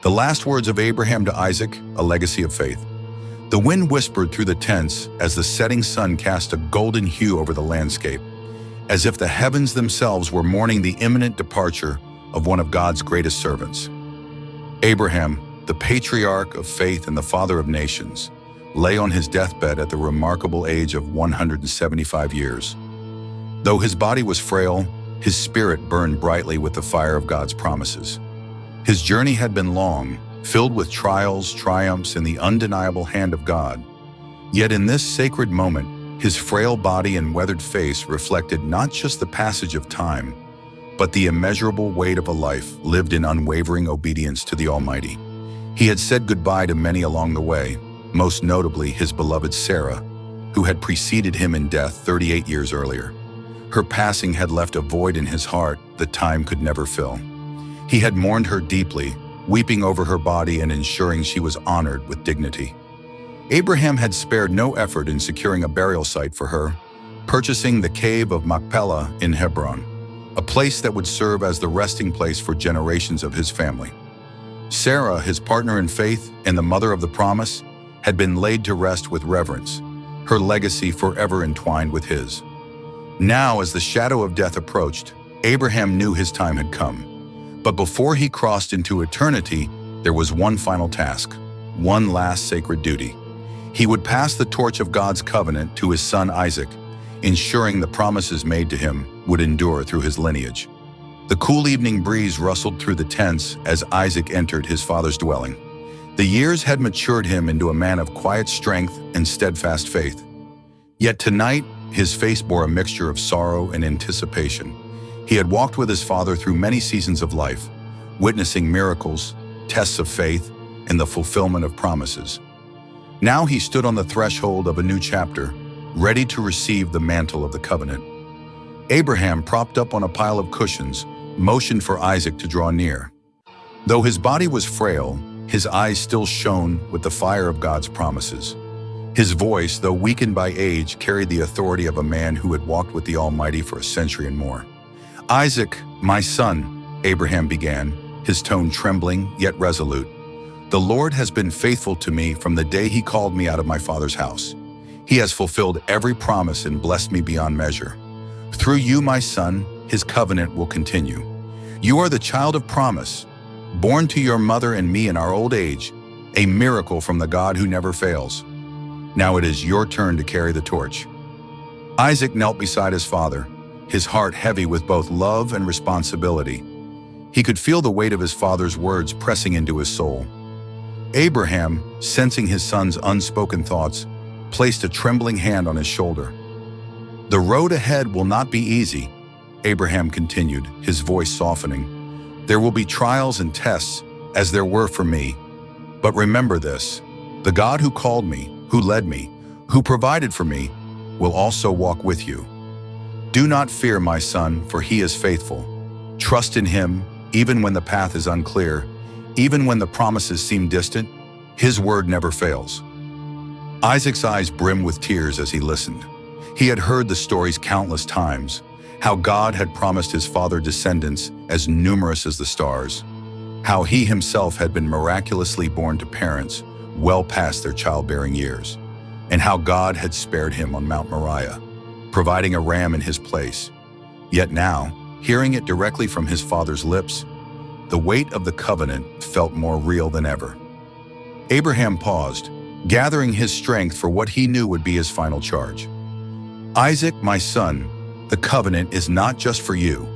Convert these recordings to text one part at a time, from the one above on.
The last words of Abraham to Isaac, a legacy of faith. The wind whispered through the tents as the setting sun cast a golden hue over the landscape, as if the heavens themselves were mourning the imminent departure of one of God's greatest servants. Abraham, the patriarch of faith and the father of nations, lay on his deathbed at the remarkable age of 175 years. Though his body was frail, his spirit burned brightly with the fire of God's promises. His journey had been long, filled with trials, triumphs, and the undeniable hand of God. Yet in this sacred moment, his frail body and weathered face reflected not just the passage of time, but the immeasurable weight of a life lived in unwavering obedience to the Almighty. He had said goodbye to many along the way, most notably his beloved Sarah, who had preceded him in death 38 years earlier. Her passing had left a void in his heart that time could never fill. He had mourned her deeply, weeping over her body and ensuring she was honored with dignity. Abraham had spared no effort in securing a burial site for her, purchasing the cave of Machpelah in Hebron, a place that would serve as the resting place for generations of his family. Sarah, his partner in faith and the mother of the promise, had been laid to rest with reverence, her legacy forever entwined with his. Now, as the shadow of death approached, Abraham knew his time had come. But before he crossed into eternity, there was one final task, one last sacred duty. He would pass the torch of God's covenant to his son Isaac, ensuring the promises made to him would endure through his lineage. The cool evening breeze rustled through the tents as Isaac entered his father's dwelling. The years had matured him into a man of quiet strength and steadfast faith. Yet tonight, his face bore a mixture of sorrow and anticipation. He had walked with his father through many seasons of life, witnessing miracles, tests of faith, and the fulfillment of promises. Now he stood on the threshold of a new chapter, ready to receive the mantle of the covenant. Abraham, propped up on a pile of cushions, motioned for Isaac to draw near. Though his body was frail, his eyes still shone with the fire of God's promises. His voice, though weakened by age, carried the authority of a man who had walked with the Almighty for a century and more. "Isaac, my son," Abraham began, his tone trembling yet resolute, "the Lord has been faithful to me from the day he called me out of my father's house. He has fulfilled every promise and blessed me beyond measure. Through you, my son, his covenant will continue. You are the child of promise, born to your mother and me in our old age, a miracle from the God who never fails. Now it is your turn to carry the torch." Isaac knelt beside his father, his heart heavy with both love and responsibility. He could feel the weight of his father's words pressing into his soul. Abraham, sensing his son's unspoken thoughts, placed a trembling hand on his shoulder. "The road ahead will not be easy," Abraham continued, his voice softening. "There will be trials and tests, as there were for me. But remember this, the God who called me, who led me, who provided for me, will also walk with you. Do not fear, my son, for he is faithful. Trust in him, even when the path is unclear, even when the promises seem distant, his word never fails." Isaac's eyes brimmed with tears as he listened. He had heard the stories countless times, how God had promised his father descendants as numerous as the stars, how he himself had been miraculously born to parents well past their childbearing years, and how God had spared him on Mount Moriah, providing a ram in his place. Yet now, hearing it directly from his father's lips, the weight of the covenant felt more real than ever. Abraham paused, gathering his strength for what he knew would be his final charge. "Isaac, my son, the covenant is not just for you.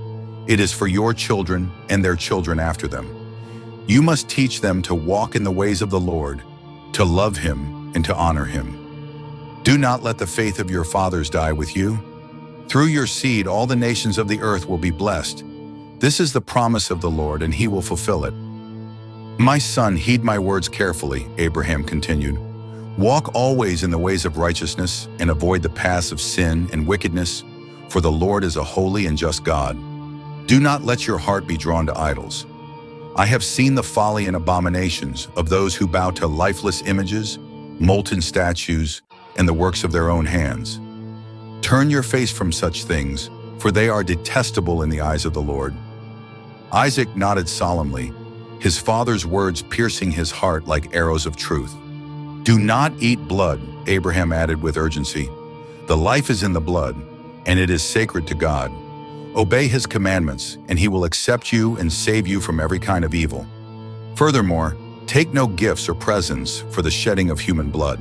It is for your children and their children after them. You must teach them to walk in the ways of the Lord, to love him and to honor him. Do not let the faith of your fathers die with you. Through your seed, all the nations of the earth will be blessed. This is the promise of the Lord, and he will fulfill it." "My son, heed my words carefully," Abraham continued. "Walk always in the ways of righteousness and avoid the paths of sin and wickedness, for the Lord is a holy and just God. Do not let your heart be drawn to idols. I have seen the folly and abominations of those who bow to lifeless images, molten statues, and the works of their own hands. Turn your face from such things, for they are detestable in the eyes of the Lord." Isaac nodded solemnly, his father's words piercing his heart like arrows of truth. "Do not eat blood," Abraham added with urgency. "The life is in the blood, and it is sacred to God. Obey his commandments, and he will accept you and save you from every kind of evil. Furthermore, take no gifts or presents for the shedding of human blood.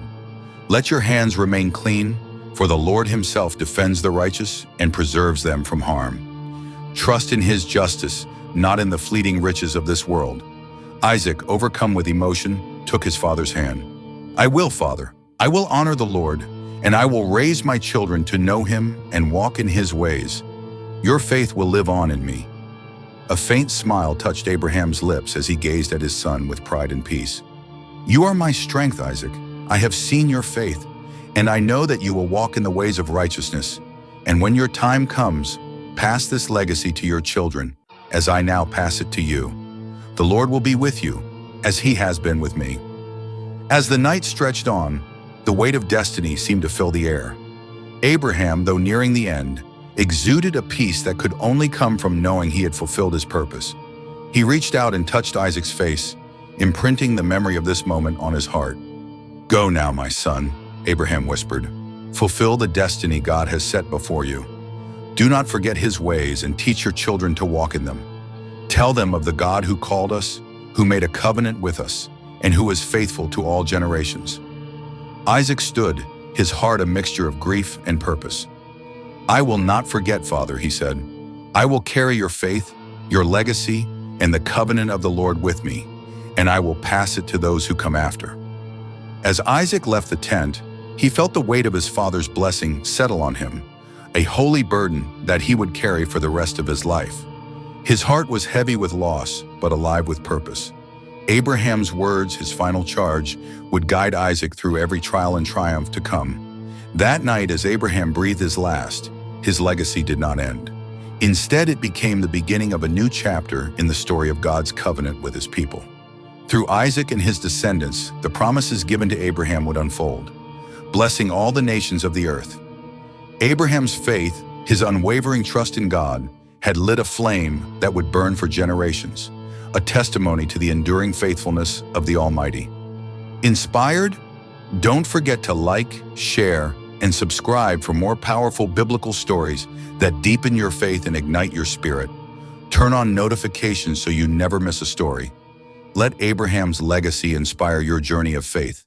Let your hands remain clean, for the Lord himself defends the righteous and preserves them from harm. Trust in his justice, not in the fleeting riches of this world." Isaac, overcome with emotion, took his father's hand. "I will, Father. I will honor the Lord, and I will raise my children to know him and walk in his ways. Your faith will live on in me." A faint smile touched Abraham's lips as he gazed at his son with pride and peace. "You are my strength, Isaac. I have seen your faith, and I know that you will walk in the ways of righteousness. And when your time comes, pass this legacy to your children, as I now pass it to you. The Lord will be with you, as he has been with me." As the night stretched on, the weight of destiny seemed to fill the air. Abraham, though nearing the end, exuded a peace that could only come from knowing he had fulfilled his purpose. He reached out and touched Isaac's face, imprinting the memory of this moment on his heart. "Go now, my son," Abraham whispered. "Fulfill the destiny God has set before you. Do not forget his ways and teach your children to walk in them. Tell them of the God who called us, who made a covenant with us, and who is faithful to all generations." Isaac stood, his heart a mixture of grief and purpose. "I will not forget, Father," he said. "I will carry your faith, your legacy, and the covenant of the Lord with me, and I will pass it to those who come after." As Isaac left the tent, he felt the weight of his father's blessing settle on him, a holy burden that he would carry for the rest of his life. His heart was heavy with loss, but alive with purpose. Abraham's words, his final charge, would guide Isaac through every trial and triumph to come. That night, as Abraham breathed his last, his legacy did not end. Instead, it became the beginning of a new chapter in the story of God's covenant with his people. Through Isaac and his descendants, the promises given to Abraham would unfold, blessing all the nations of the earth. Abraham's faith, his unwavering trust in God, had lit a flame that would burn for generations, a testimony to the enduring faithfulness of the Almighty. Inspired? Don't forget to like, share, and subscribe for more powerful biblical stories that deepen your faith and ignite your spirit. Turn on notifications so you never miss a story. Let Abraham's legacy inspire your journey of faith.